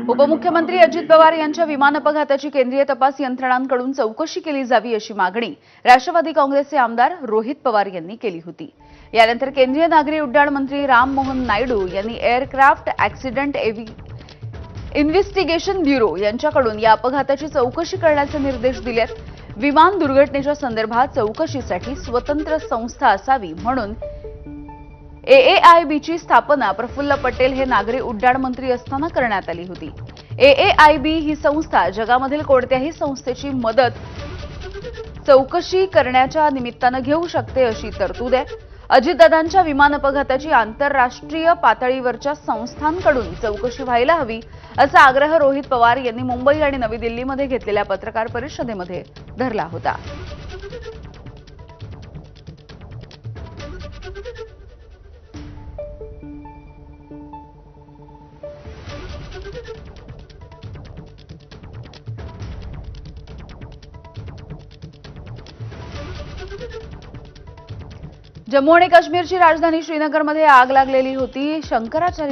उपमुख्यमंत्री अजित पवार यांच्या विमान अपघाताची केंद्रीय तपास यंत्रणांकडून चौकशी केली जावी अशी मागणी राष्ट्रवादी काँग्रेसचे आमदार रोहित पवार यांनी केली होती। यानंतर केंद्रीय नागरी उड्डाण मंत्री राम मोहन नायडू यांनी एअरक्राफ्ट ॲक्सिडेंट इन्व्हेस्टिगेशन ब्युरो यांच्याकडून या अपघाताची चौकशी करण्याचे निर्देश दिलेत। विमान दुर्घटनेच्या संदर्भात चौकशीसाठी स्वतंत्र संस्था असावी म्हणून AAIBची स्थापना प्रफुल्ल पटेल हे नागरी उड्डाण मंत्री असताना करण्यात आली होती। AAIB ही संस्था जगामधील कोणत्याही संस्थेची मदत चौकशी करण्याच्या निमित्तानं घेऊ शकते अशी तरतूद आहे। अजितदादांच्या विमान अपघाताची आंतरराष्ट्रीय पातळीवरच्या संस्थांकडून चौकशी व्हायला हवी असा आग्रह रोहित पवार यांनी मुंबई आणि नवी दिल्लीमध्ये घेतलेल्या पत्रकार परिषदेमध्ये धरला होता। जम्मू आणि काश्मीरची राजधानी श्रीनगरमध्ये आग लागलेली होती। शंकराचार्य